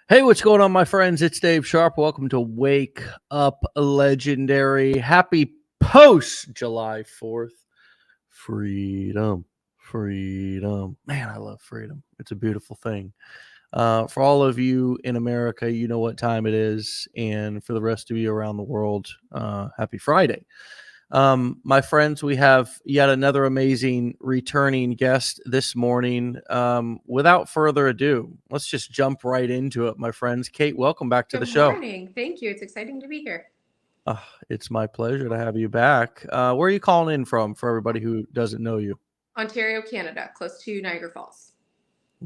Hey, what's going on, my friends? It's Dave Sharpe. Welcome to Wake Up Legendary. Happy post July 4th. Freedom. Freedom. Man, I love freedom. It's a beautiful thing. For all of you in America, you know what time it is. And for the rest of you around the world, happy Friday. My friends, we have yet another amazing returning guest this morning. Without further ado, let's just jump right into it, my friends. Kait, welcome back to the show. Good morning. Thank you. It's exciting to be here. It's my pleasure to have you back. Where are you calling in from for everybody who doesn't know you? Ontario, Canada, close to Niagara Falls.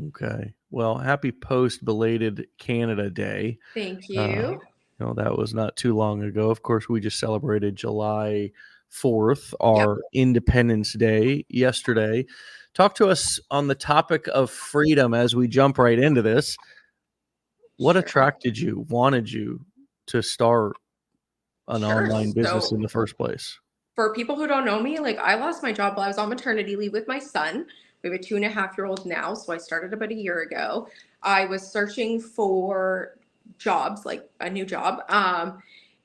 Okay. Well, happy post-belated Canada Day. Thank you. That was not too long ago. Of course, we just celebrated July 4th, our Independence Day yesterday. Talk to us on the topic of freedom as we jump right into this. What attracted you, wanted you to start an online business in the first place? For people who don't know me, I lost my job while I was on maternity leave with my son. We have a 2.5-year-old now, so I started about a year ago. I was searching for jobs, like a new job.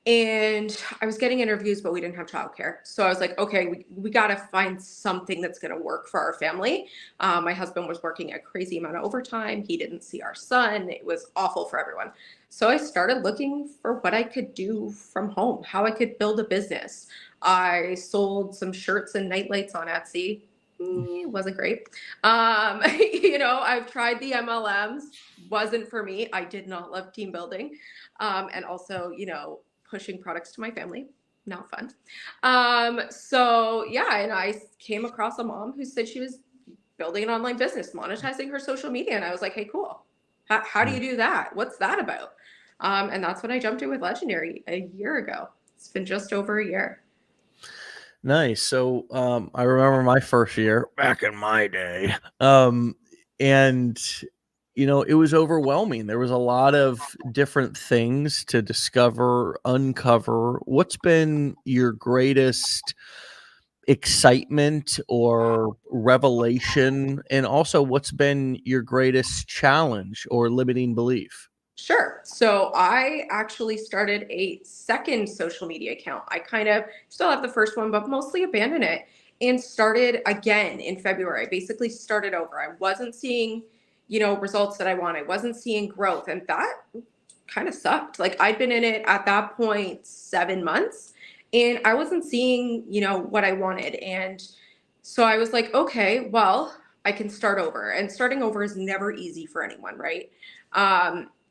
And I was getting interviews, but we didn't have childcare. So I was like, okay, we got to find something that's going to work for our family. My husband was working a crazy amount of overtime. He didn't see our son. It was awful for everyone. So I started looking for what I could do from home, how I could build a business. I sold some shirts and nightlights on Etsy. It wasn't great. I've tried the MLMs. Wasn't for me. I did not love team building. And also, pushing products to my family. Not fun. And I came across a mom who said she was building an online business, monetizing her social media. And I was like, hey, cool. How do you do that? What's that about? And that's when I jumped in with Legendary a year ago. It's been just over a year. Nice. So I remember my first year back in my day. And it was overwhelming. There was a lot of different things to discover, uncover. What's been your greatest excitement or revelation? And also, what's been your greatest challenge or limiting belief? Sure. So I actually started a second social media account. I kind of still have the first one, but mostly abandoned it and started again in February. I basically started over. I wasn't seeing, results that I wanted. I wasn't seeing growth. And that kind of sucked. Like I'd been in it at that point 7 months and I wasn't seeing, what I wanted. And so I was like, okay, well, I can start over. And starting over is never easy for anyone, right?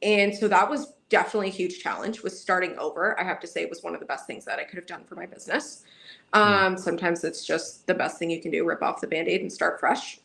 And so that was definitely a huge challenge, was starting over. I have to say it was one of the best things that I could have done for my business. Sometimes it's just the best thing you can do, rip off the Band-Aid and start fresh.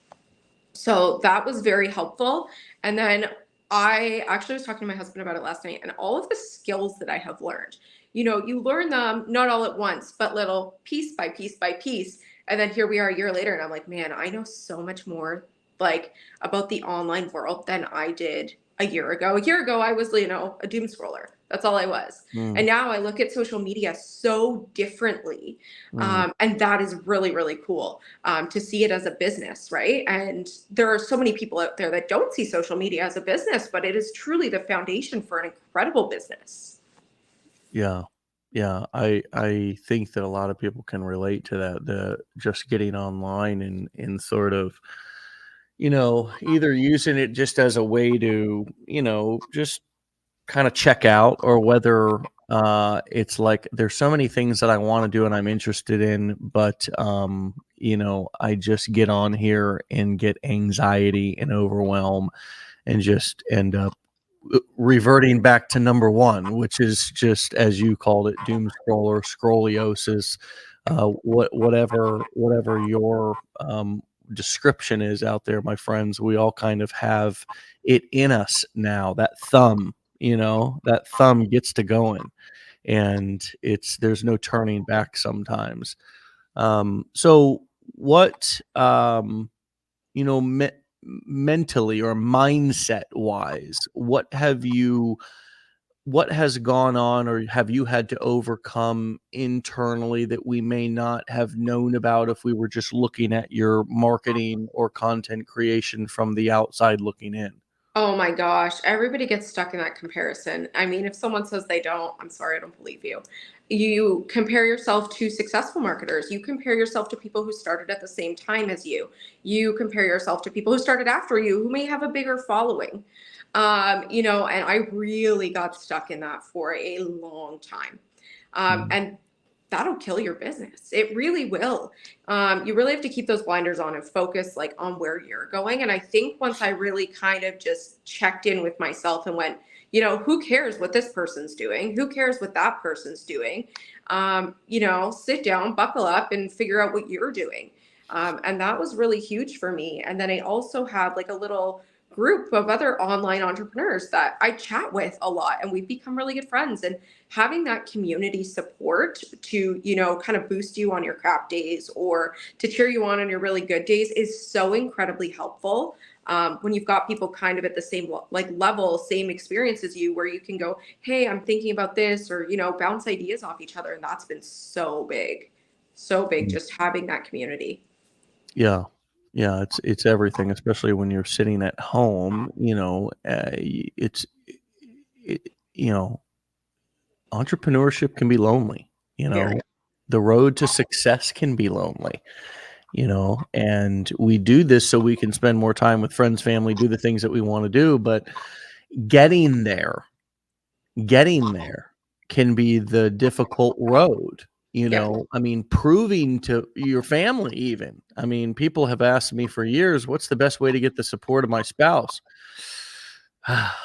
So that was very helpful. And then I actually was talking to my husband about it last night, and all of the skills that I have learned, you learn them not all at once, but little piece by piece by piece. And then here we are a year later, and I'm like, man, I know so much more about the online world than I did a year ago. A year ago, I was, a doom scroller. That's all I was. And now I look at social media so differently. And that is really, really cool to see it as a business, right? And there are so many people out there that don't see social media as a business, but it is truly the foundation for an incredible business. Yeah. Yeah. I think that a lot of people can relate to that, the just getting online and sort of, either using it just as a way to, just kind of check out, or whether it's like there's so many things that I want to do and I'm interested in, but I just get on here and get anxiety and overwhelm and just end up reverting back to number one, which is just, as you called it, doom scroller, scroliosis, whatever your description is out there, my friends. We all kind of have it in us now. That thumb gets to going, and there's no turning back sometimes. So what mentally or mindset wise, what has gone on, or have you had to overcome internally that we may not have known about if we were just looking at your marketing or content creation from the outside looking in? Oh my gosh, everybody gets stuck in that comparison. I mean, if someone says they don't, I'm sorry, I don't believe you. You compare yourself to successful marketers. You compare yourself to people who started at the same time as you. You compare yourself to people who started after you who may have a bigger following. And I really got stuck in that for a long time. Mhm. And that'll kill your business. It really will. You really have to keep those blinders on and focus like on where you're going. And I think once I really kind of just checked in with myself and went, who cares what this person's doing? Who cares what that person's doing? Sit down, buckle up, and figure out what you're doing. And that was really huge for me. And then I also have like a little group of other online entrepreneurs that I chat with a lot, and we've become really good friends. And having that community support to, kind of boost you on your crap days or to cheer you on your really good days is so incredibly helpful. When you've got people kind of at the same level, same experience as you, where you can go, hey, I'm thinking about this, or, bounce ideas off each other. And that's been so big, Mm. just having that community. Yeah. Yeah, it's everything, especially when you're sitting at home, it's it, you know, entrepreneurship can be lonely, you Very. know. The road to success can be lonely, and we do this so we can spend more time with friends, family, do the things that we want to do, but getting there getting there can be the difficult road. Yep. I mean, proving to your family, even. I mean, people have asked me for years, what's the best way to get the support of my spouse?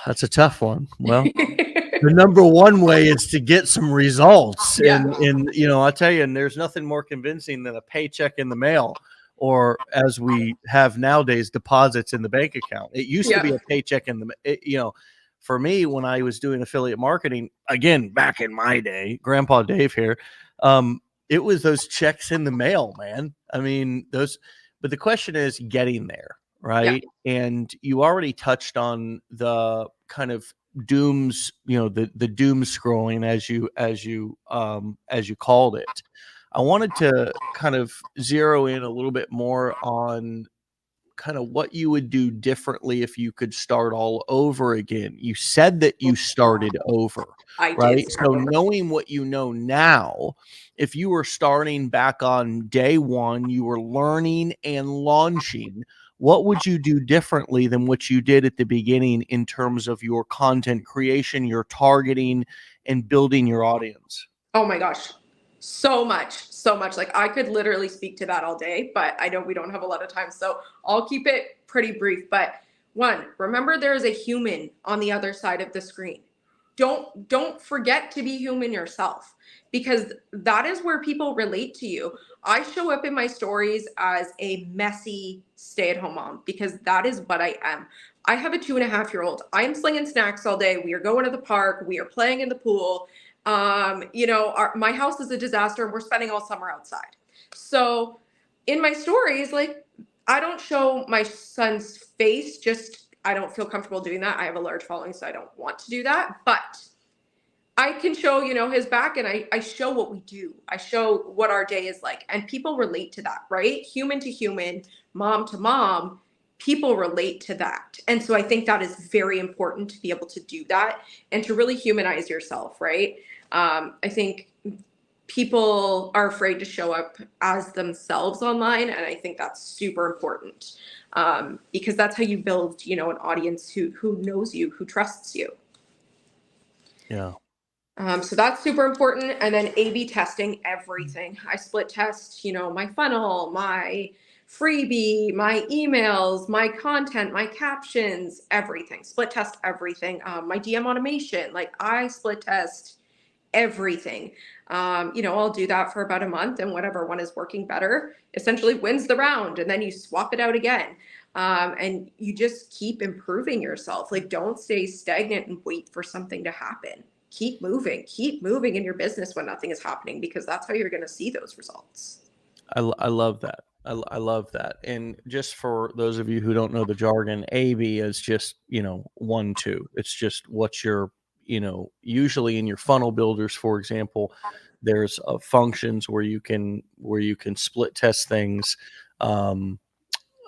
That's a tough one. Well, the number one way is to get some results. Yeah. And I'll tell you, and there's nothing more convincing than a paycheck in the mail, or as we have nowadays, deposits in the bank account. It used to be Yeah. a paycheck in for me, when I was doing affiliate marketing, again, back in my day, Grandpa Dave here, um, it was those checks in the mail, man. I mean, but the question is getting there, Yeah. right? And you already touched on the kind of dooms, the doom scrolling, as you called it. I wanted to kind of zero in a little bit more on kind of what you would do differently if you could start all over again. You said that you started over, I did right? start So over. knowing what you know now, if you were starting back on day one, you were learning and launching, what would you do differently than what you did at the beginning in terms of your content creation, your targeting, and building your audience? Oh my gosh. So much, so much. Like I could literally speak to that all day, but I know we don't have a lot of time. So I'll keep it pretty brief. But one, remember there is a human on the other side of the screen. Don't forget to be human yourself, because that is where people relate to you. I show up in my stories as a messy stay-at-home mom because that is what I am. I have a 2.5-year-old. I'm slinging snacks all day. We are going to the park. We are playing in the pool. My house is a disaster and we're spending all summer outside. So in my stories, like I don't show my son's face, just I don't feel comfortable doing that. I have a large following, so I don't want to do that. But I can show, his back, and I show what we do. I show what our day is like. And people relate to that, right? Human to human, mom to mom, people relate to that. And so I think that is very important to be able to do that and to really humanize yourself, right? I think people are afraid to show up as themselves online. And I think that's super important, because that's how you build, an audience who knows you, who trusts you. Yeah. So that's super important. And then A/B testing everything. I split test, my funnel, my freebie, my emails, my content, my captions, everything. Split test everything. My DM automation, like I split test everything. I'll do that for about a month, and whatever one is working better essentially wins the round. And then you swap it out again. And you just keep improving yourself. Like, don't stay stagnant and wait for something to happen. Keep moving in your business when nothing is happening, because that's how you're going to see those results. I love that. I love that. And just for those of you who don't know the jargon, AB is just, 1, 2. It's just what you're, usually in your funnel builders, for example, there's functions where you can split test things. Um,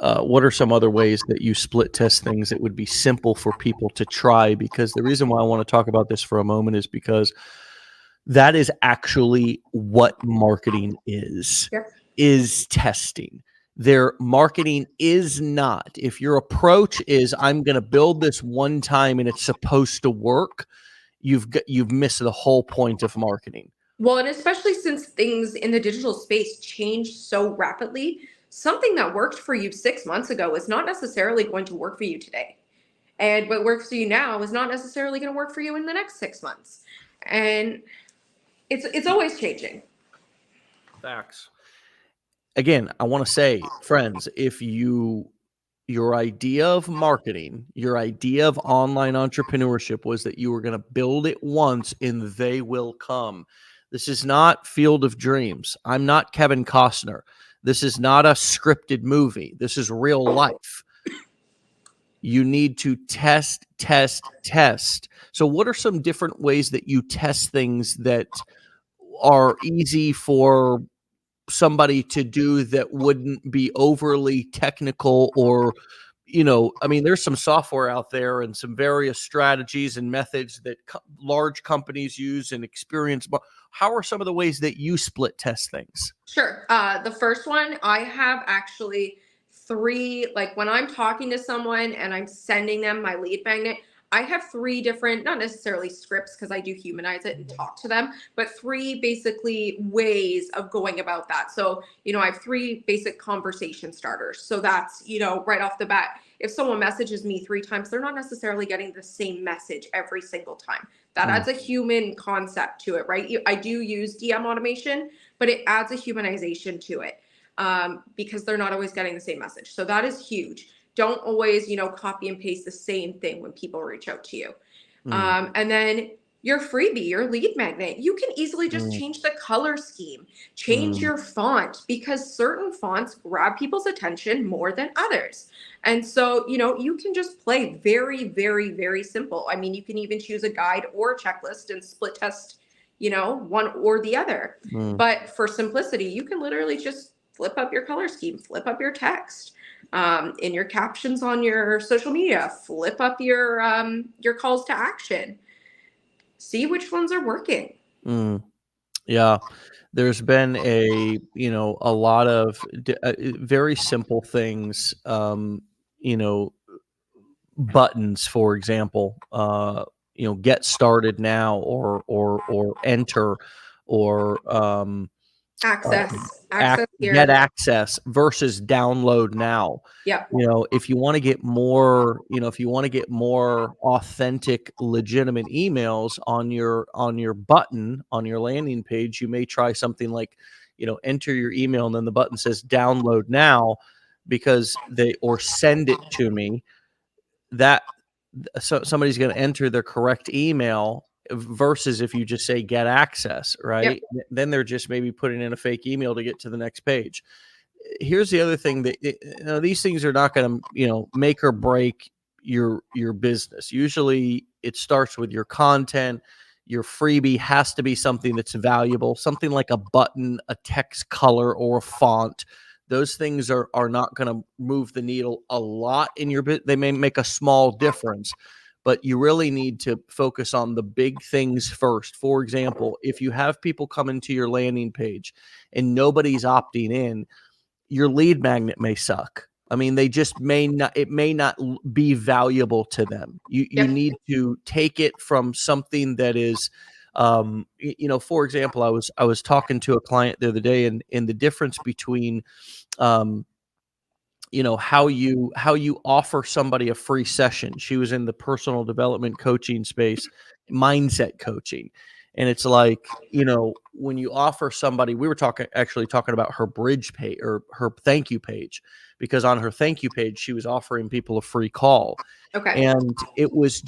what are some other ways that you split test things that would be simple for people to try? Because the reason why I want to talk about this for a moment is because that is actually what marketing Yep. is testing. Their marketing is not. If your approach is, I'm going to build this one time and it's supposed to work, you've missed the whole point of marketing. Well, and especially since things in the digital space change so rapidly, something that worked for you 6 months ago is not necessarily going to work for you today. And what works for you now is not necessarily going to work for you in the next 6 months. And it's always changing. Facts. Again, I want to say, friends, if your idea of marketing, your idea of online entrepreneurship was that you were going to build it once and they will come. This is not Field of Dreams. I'm not Kevin Costner. This is not a scripted movie. This is real life. You need to test, test, test. So what are some different ways that you test things that are easy for somebody to do that wouldn't be overly technical? Or, I mean, there's some software out there and some various strategies and methods that large companies use and experience. But how are some of the ways that you split test things? Sure. The first one, I have actually three, like when I'm talking to someone and I'm sending them my lead magnet, I have three different, not necessarily scripts because I do humanize it and talk to them, but three basically ways of going about that. So, I have three basic conversation starters. So that's, right off the bat, if someone messages me 3 times, they're not necessarily getting the same message every single time. That adds a human concept to it, right? I do use DM automation, but it adds a humanization to it because they're not always getting the same message. So that is huge. Don't always, copy and paste the same thing when people reach out to you. And then your freebie, your lead magnet, you can easily just change the color scheme, change your font, because certain fonts grab people's attention more than others. And so, you can just play very, very, very simple. I mean, you can even choose a guide or a checklist and split test, one or the other. But for simplicity, you can literally just flip up your color scheme, flip up your text. In your captions on your social media, flip up your calls to action. See which ones are working. Yeah, there's been a lot of very simple things. Buttons, for example. Get started now, or enter, or Access get here. access versus download now. Yep. If you want to get more, authentic, legitimate emails on your button on your landing page, you may try something like, enter your email and then the button says download now, or send it to me. That so somebody's going to enter their correct email versus if you just say get access, right? Yep. Then they're just maybe putting in a fake email to get to the next page. Here's the other thing that these things are not going to make or break your business. Usually it starts with your content. Your freebie has to be something that's valuable, something like a button, a text color, or a font. Those things are not going to move the needle a lot in your bit. They may make a small difference, but you really need to focus on the big things first. For example, if you have people come into your landing page and nobody's opting in, your lead magnet may suck. I mean, they just may not, it may not be valuable to them. You Yep. need to take it from something that is, for example, I was talking to a client the other day, and the difference between, um, how you offer somebody a free session. She was in the personal development coaching space, mindset coaching. And it's like, when you offer somebody, we were actually talking about her bridge page, or her thank you page, because on her thank you page, she was offering people a free call. Okay. And it was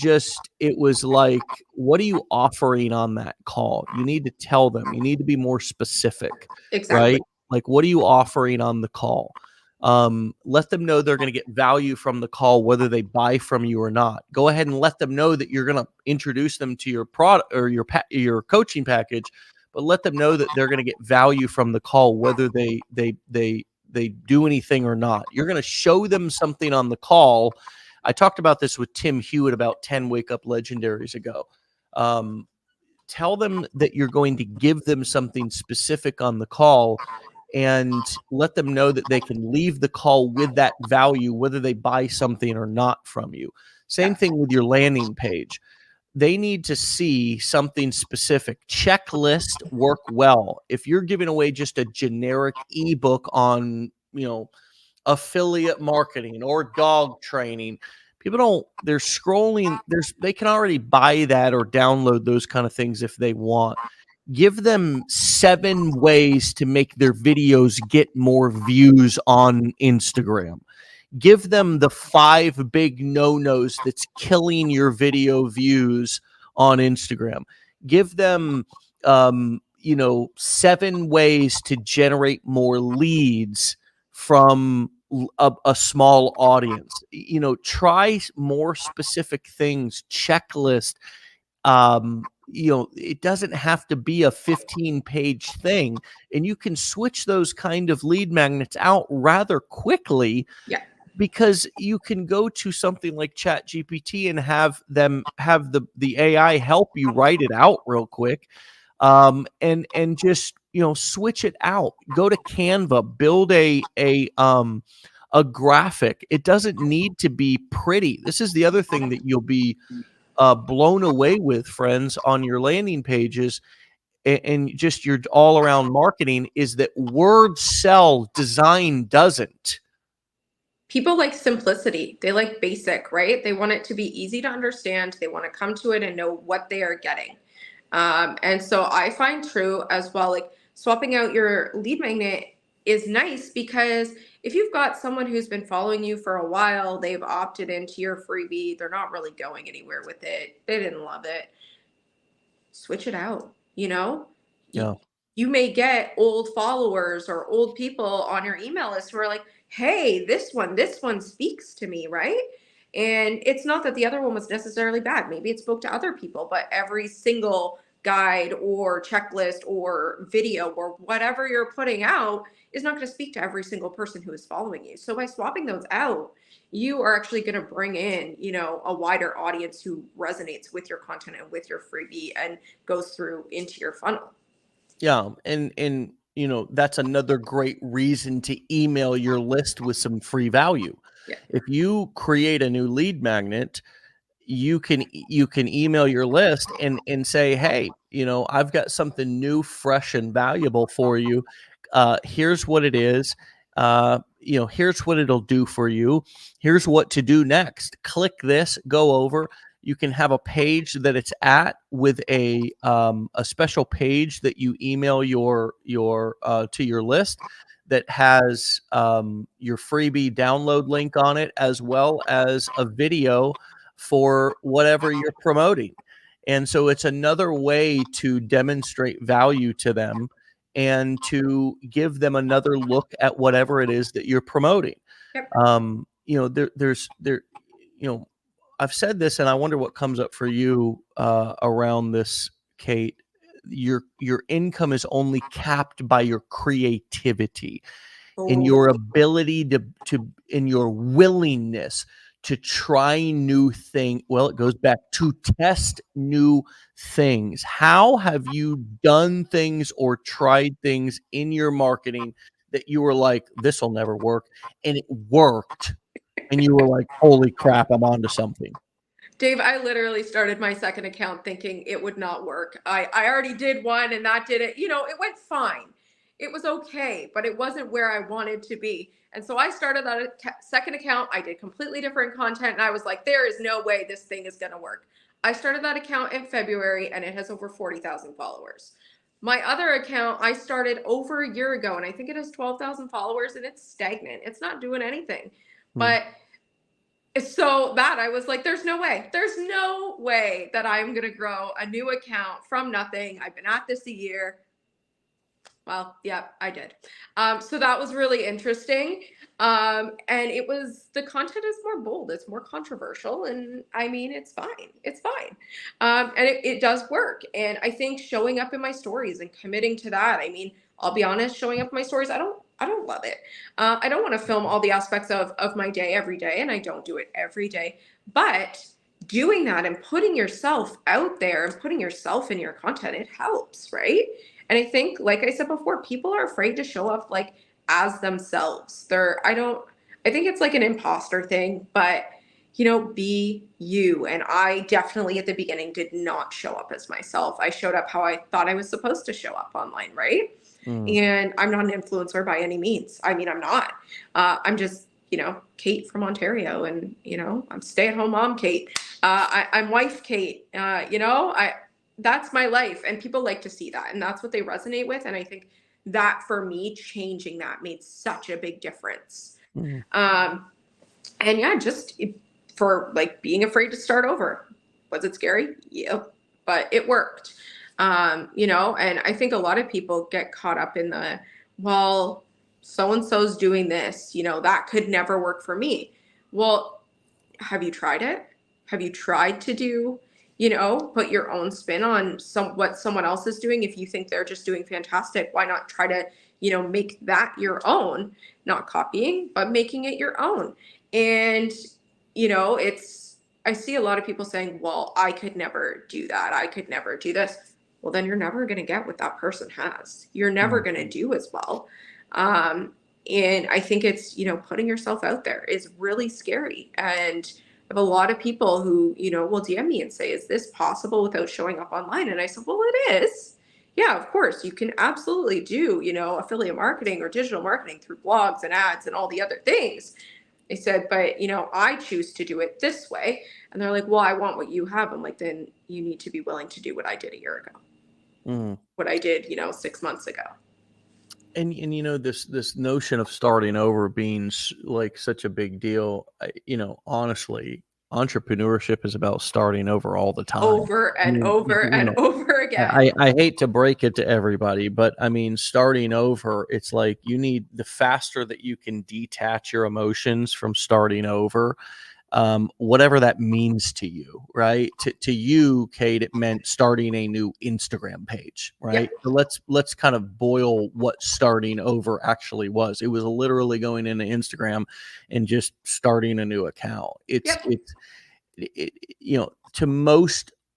like, what are you offering on that call? You need to tell them, you need to be more specific, Exactly. right? Like, what are you offering on the call? Let them know they're going to get value from the call, whether they buy from you or not. Go ahead and let them know that you're going to introduce them to your product or your coaching package, but let them know that they're going to get value from the call, whether they they do anything or not. You're going to show them something on the call. I talked about this with Tim Hewitt about 10 Wake Up Legendaries ago. Tell them that you're going to give them something specific on the call, and let them know that they can leave the call with that value, whether they buy something or not from you. Same Yeah. thing with your landing page. They need to see something specific. Checklist work well. If you're giving away just a generic ebook on, affiliate marketing or dog training, people don't, they're scrolling, they can already buy that or download those kind of things if they want. Give them 7 ways to make their videos get more views on Instagram. Give them the 5 big no-nos that's killing your video views on Instagram. Give them 7 ways to generate more leads from a small audience. Try more specific things. Checklist. It doesn't have to be a 15-page thing, and you can switch those kind of lead magnets out rather quickly, Yeah. because you can go to something like Chat GPT and have the AI help you write it out real quick, and just switch it out. Go to Canva, build a graphic. It doesn't need to be pretty. This is the other thing that you'll be blown away with, friends, on your landing pages and just your all around marketing, is that words sell, design doesn't. People like simplicity. They like basic, right? They want it to be easy to understand. They want to come to it and know what they are getting. And so I find true as well, like swapping out your lead magnet is nice, because if you've got someone who's been following you for a while, they've opted into your freebie, they're not really going anywhere with it, they didn't love it, switch it out. You, Yeah. you may get old followers or old people on your email list who are like, hey, this one speaks to me, right? And it's not that the other one was necessarily bad. Maybe it spoke to other people, but every single guide or checklist or video or whatever you're putting out is not going to speak to every single person who is following you. So by swapping those out, you are actually going to bring in, a wider audience who resonates with your content and with your freebie and goes through into your funnel. Yeah, and that's another great reason to email your list with some free value. Yeah. If you create a new lead magnet, you can email your list and say, hey, I've got something new, fresh, and valuable for you. Here's what it is. Here's what it'll do for you. Here's what to do next. Click this, go over. You can have a page that it's at with a special page that you email your to your list, that has your freebie download link on it, as well as a video for whatever you're promoting. And so it's another way to demonstrate value to them and to give them another look at whatever it is that you're promoting. Yep. There, I've said this, and I wonder what comes up for you around this, Kate. Your income is only capped by your creativity, in Oh, your ability to in your willingness to try new thing. Well, it goes back to test new things. How have you done things or tried things in your marketing that you were like, this will never work, and it worked, and you were like, holy crap, I'm onto something? Dave, I literally started my second account thinking it would not work. I already did one and that did it. It went fine. It was okay, but it wasn't where I wanted to be. And so I started that second account. I did completely different content and I was like, there is no way this thing is going to work. I started that account in February and it has over 40,000 followers. My other account, I started over a year ago and I think it has 12,000 followers and it's stagnant. It's not doing anything. Hmm. But so that I was like, there's no way. There's no way that I'm going to grow a new account from nothing. I've been at this a year. Well, yeah, I did. So that was really interesting. And the content is more bold, it's more controversial. And I mean, it's fine. It's fine. And it does work. And I think showing up in my stories and committing to that, I mean, I'll be honest, showing up in my stories, I don't love it. I don't want to film all the aspects of my day every day, and I don't do it every day. But doing that and putting yourself out there and putting yourself in your content, it helps, right? And I think, like I said before, people are afraid to show up like as themselves. I think it's like an imposter thing, but be you. And I definitely at the beginning did not show up as myself. I showed up how I thought I was supposed to show up online, right? Mm, And I'm not an influencer by any means. I mean, I'm not. I'm just, Kate from Ontario, and I'm stay-at-home mom, Kate. I'm wife, Kate. I that's my life, and people like to see that, and that's what they resonate with. And I think that for me, changing that made such a big difference. mm, Um, and yeah, just for like being afraid to start over. Was it scary? Yep, but it worked. And I think a lot of people get caught up in well, so and so's doing this, that could never work for me. Well, have you tried it? Have you tried to put your own spin on what someone else is doing? If you think they're just doing fantastic, why not try to, make that your own, not copying, but making it your own. And, I see a lot of people saying, well, I could never do that. I could never do this. Well, then you're never going to get what that person has. You're never mm. going to do as well. And I think it's, putting yourself out there is really scary. And I have a lot of people who, will DM me and say, is this possible without showing up online? And I said, well, it is. Yeah, of course. You can absolutely do, affiliate marketing or digital marketing through blogs and ads and all the other things. I said, but, I choose to do it this way. And they're like, well, I want what you have. I'm like, then you need to be willing to do what I did a year ago, Mm. what I did, 6 months ago. And this notion of starting over being like such a big deal, honestly, entrepreneurship is about starting over all the time. Over I and mean, over and over again. I hate to break it to everybody, but I mean, starting over, it's like you need the faster that you can detach your emotions from starting over, whatever that means to you, right? To you, Kate, it meant starting a new Instagram page, right? Yep. So let's kind of boil what starting over actually was. It was literally going into Instagram and just starting a new account. Yep.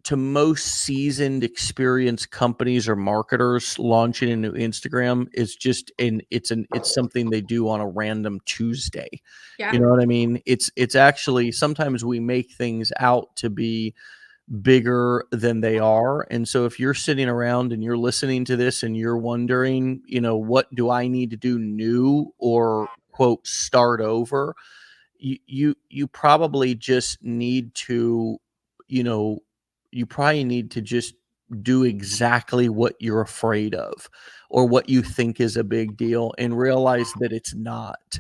To most seasoned, experienced companies or marketers, launching a new Instagram is just it's something they do on a random Tuesday. You Yeah. know what I mean? It's actually sometimes we make things out to be bigger than they are. And so if you're sitting around and you're listening to this and you're wondering, what do I need to do new or quote start over? You probably just need to, you know, you probably need to just do exactly what you're afraid of or what you think is a big deal and realize that it's not.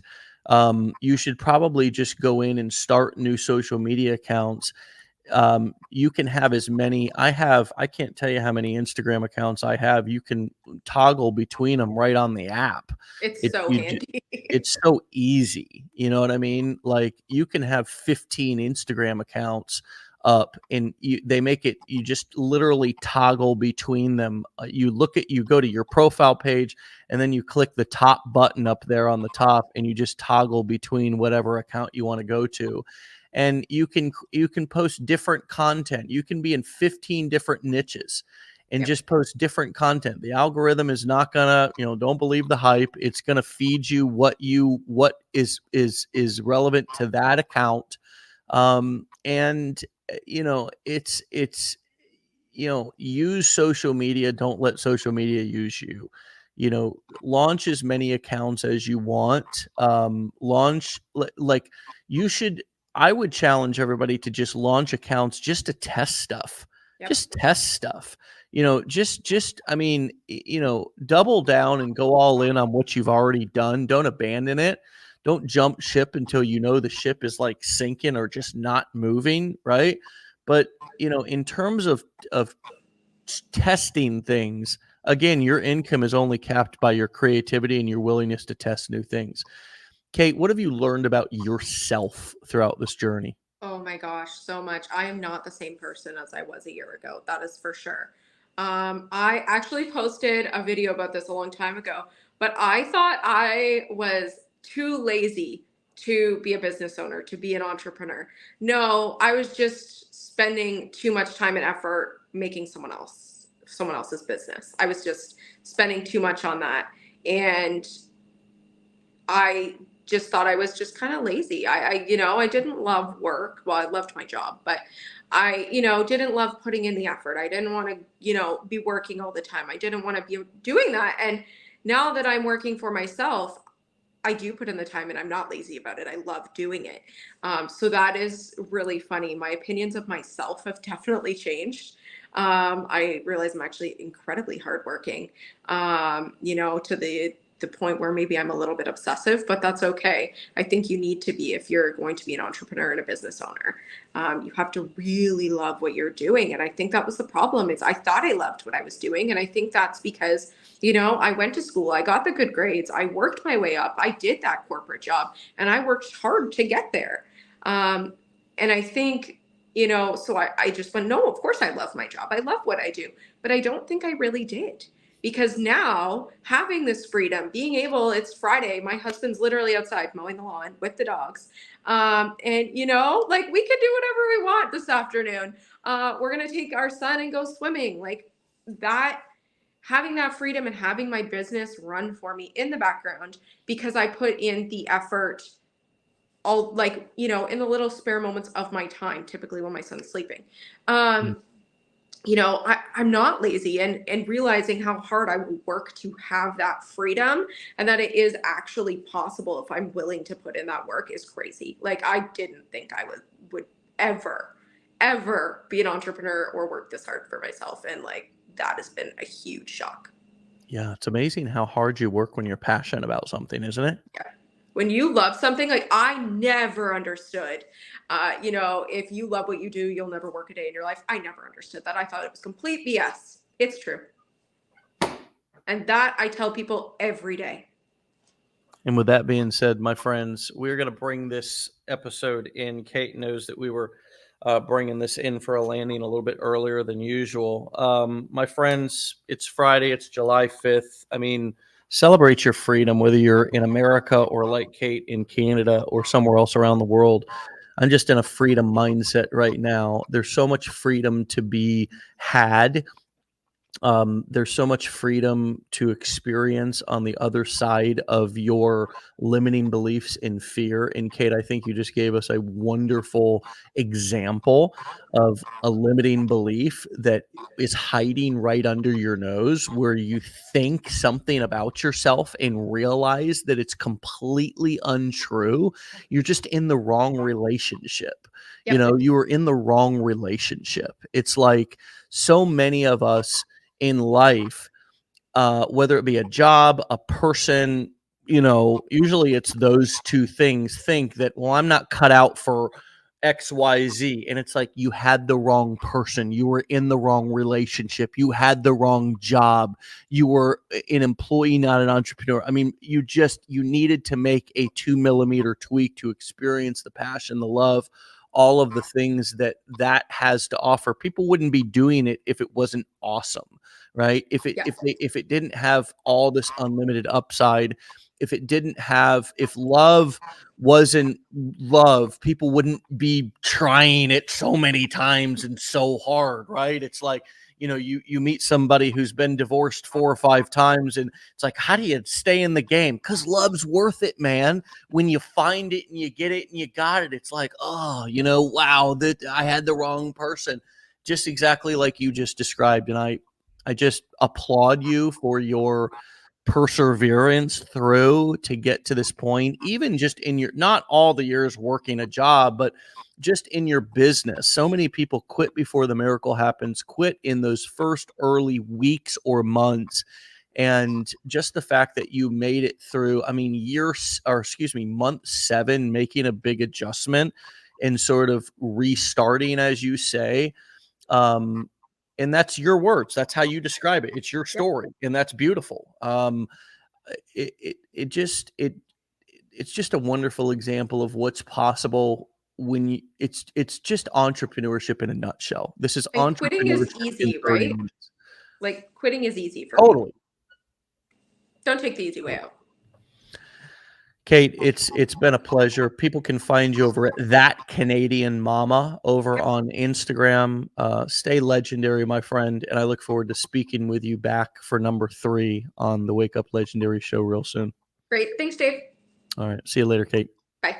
You should probably just go in and start new social media accounts. You can have as many. I can't tell you how many Instagram accounts I have. You can toggle between them right on the app. It's It so you ju handy. It's so easy, you know what I mean? Like, you can have 15 Instagram accounts up, and they make it you just literally toggle between them. You go to your profile page, and then you click the top button up there on the top, and you just toggle between whatever account you wanna go to, and you can post different content. You can be in 15 different niches and Yep. just post different content. The algorithm is not gonna, don't believe the hype. It's gonna feed you what is relevant to that account. And it's use social media. Don't let social media use you. Launch as many accounts as you want. Like you should. I would challenge everybody to just launch accounts just to test stuff. Yep. Just test stuff. Just I mean, double down and go all in on what you've already done. Don't abandon it. Don't jump ship until you know the ship is like sinking or just not moving, right? But in terms of testing things, again, your income is only capped by your creativity and your willingness to test new things. Kate, what have you learned about yourself throughout this journey? Oh my gosh, so much. I am not the same person as I was a year ago. That is for sure. I actually posted a video about this a long time ago, but I thought I was too lazy to be a business owner, to be an entrepreneur. No, I was just spending too much time and effort making someone else's business. I was just spending too much on that. And I just thought I was just kind of lazy. I didn't love work. Well, I loved my job, but I didn't love putting in the effort. I didn't want to be working all the time. I didn't want to be doing that. And now that I'm working for myself, I do put in the time and I'm not lazy about it. I love doing it. So that is really funny. My opinions of myself have definitely changed. I realize I'm actually incredibly hardworking, to the point where maybe I'm a little bit obsessive, but that's okay. I think you need to be if you're going to be an entrepreneur and a business owner. You have to really love what you're doing. And I think that was the problem is I thought I loved what I was doing. And I think that's because I went to school, I got the good grades, I worked my way up, I did that corporate job, and I worked hard to get there. And I think, so I just went, no, of course I love my job. I love what I do. But I don't think I really did. Because now having this freedom, being able, it's Friday, my husband's literally outside mowing the lawn with the dogs. And, like we could do whatever we want this afternoon. We're going to take our son and go swimming. Like that having that freedom and having my business run for me in the background because I put in the effort all in the little spare moments of my time, typically when my son's sleeping. Mm. I'm not lazy and realizing how hard I will work to have that freedom and that it is actually possible if I'm willing to put in that work is crazy. Like I didn't think I would ever be an entrepreneur or work this hard for myself. And like that has been a huge shock. Yeah, it's amazing how hard you work when you're passionate about something, isn't it? Yeah. When you love something, like I never understood, if you love what you do, you'll never work a day in your life. I never understood that. I thought it was complete BS. It's true. And that I tell people every day. And with that being said, my friends, we're going to bring this episode in. Kate knows that we were bringing this in for a landing a little bit earlier than usual. My friends, it's Friday. It's July 5th. I mean, celebrate your freedom, whether you're in America or like Kate in Canada or somewhere else around the world. I'm just in a freedom mindset right now. There's so much freedom to be had. There's so much freedom to experience on the other side of your limiting beliefs and fear. And Kate, I think you just gave us a wonderful example of a limiting belief that is hiding right under your nose, where you think something about yourself and realize that it's completely untrue. You're just in the wrong relationship. Yep. You were in the wrong relationship. It's like so many of us in life, whether it be a job, a person, usually it's those two things, think that, well, I'm not cut out for XYZ. And it's like you had the wrong person. You were in the wrong relationship. You had the wrong job. You were an employee, not an entrepreneur. I mean, you needed to make a 2 millimeter tweak to experience the passion, the love, all of the things that has to offer. People wouldn't be doing it if it wasn't awesome, right? Yeah. If it didn't have all this unlimited upside, if love wasn't love, people wouldn't be trying it so many times and so hard, right? It's like, you meet somebody who's been divorced 4 or 5 times, and it's like, how do you stay in the game? Because love's worth it, man. When you find it and you get it and you got it, it's like, oh, wow, that I had the wrong person. Just exactly like you just described. And I just applaud you for your perseverance through to get to this point, even just in your, not all the years working a job, but just in your business. So many people quit before the miracle happens, quit in those first early weeks or months. And just the fact that you made it through, I mean, month 7, making a big adjustment and sort of restarting, as you say. And that's your words. That's how you describe it. It's your Yep. story, and that's beautiful. It's just a wonderful example of what's possible when it's just entrepreneurship in a nutshell. This is And quitting is entrepreneurship in easy, 30 right? minutes. Like quitting is easy for me. Totally. Don't take the easy way out. Kait, it's been a pleasure. People can find you over at That Canadian Mama over on Instagram. Stay legendary, my friend, and I look forward to speaking with you back for number 3 on the Wake Up Legendary show real soon. Great. Thanks, Dave. All right. See you later, Kait. Bye.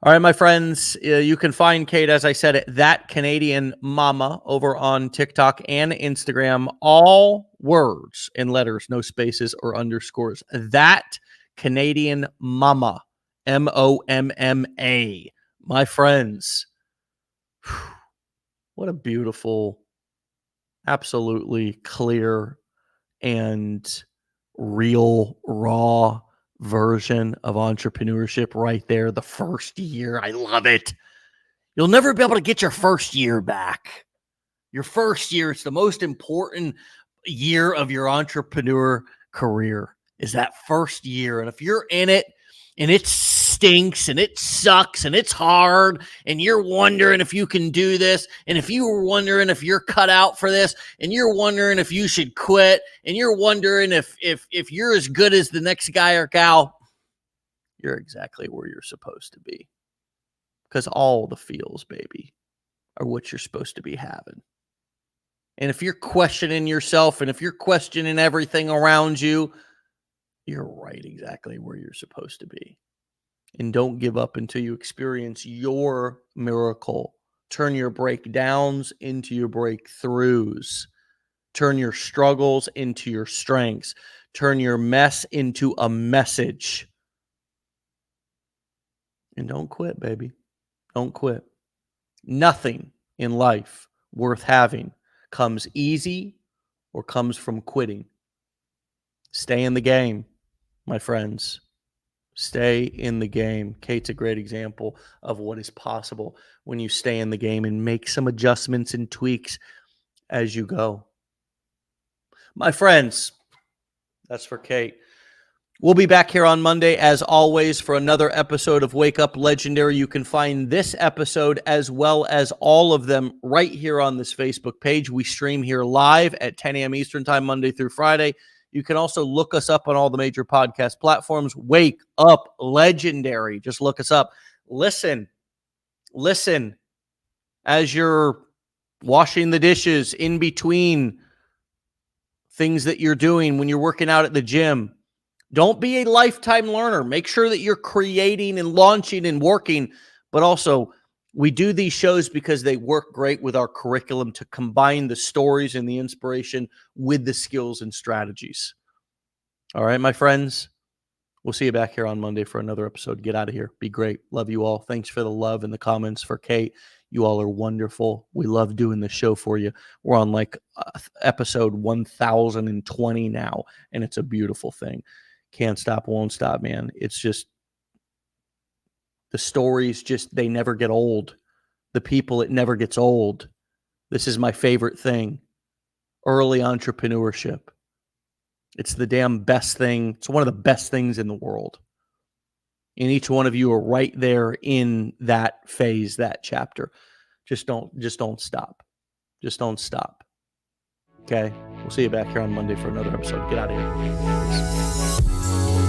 All right, my friends, you can find Kait, as I said, at That Canadian Mama over on TikTok and Instagram. All words and letters, no spaces or underscores. That Canadian Mama, MOMMA. My friends, what a beautiful, absolutely clear and real, raw version of entrepreneurship right there. The first year. I love it. You'll never be able to get your first year back. Your first year, it's the most important year of your entrepreneur career, is that first year. And if you're in it and it stinks and it sucks and it's hard and you're wondering if you can do this, and if you were wondering if you're cut out for this, and you're wondering if you should quit, and you're wondering if you're as good as the next guy or gal, you're exactly where you're supposed to be. Because all the feels, baby, are what you're supposed to be having. And if you're questioning yourself and if you're questioning everything around you, you're right exactly where you're supposed to be. And don't give up until you experience your miracle. Turn your breakdowns into your breakthroughs. Turn your struggles into your strengths. Turn your mess into a message. And don't quit, baby. Don't quit. Nothing in life worth having comes easy or comes from quitting. Stay in the game, my friends. Stay in the game. Kait's a great example of what is possible when you stay in the game and make some adjustments and tweaks as you go. My friends, that's for Kait. We'll be back here on Monday, as always, for another episode of Wake Up Legendary. You can find this episode as well as all of them right here on this Facebook page. We stream here live at 10 a.m. Eastern Time, Monday through Friday. You can also look us up on all the major podcast platforms. Wake Up Legendary. Just look us up. Listen as you're washing the dishes, in between things that you're doing, when you're working out at the gym. Don't be a lifetime learner. Make sure that you're creating and launching and working. But also, we do these shows because they work great with our curriculum to combine the stories and the inspiration with the skills and strategies. All right, my friends, we'll see you back here on Monday for another episode. Get out of here. Be great. Love you all. Thanks for the love and the comments for Kait. You all are wonderful. We love doing the show for you. We're on like episode 1020 now, and it's a beautiful thing. Can't stop, won't stop, man. It's just, the stories just, they never get old. The people, it never gets old. This is my favorite thing. Early entrepreneurship. It's the damn best thing. It's one of the best things in the world. And each one of you are right there in that phase, that chapter. Just don't stop. Just don't stop. Okay? We'll see you back here on Monday for another episode. Get out of here. Peace.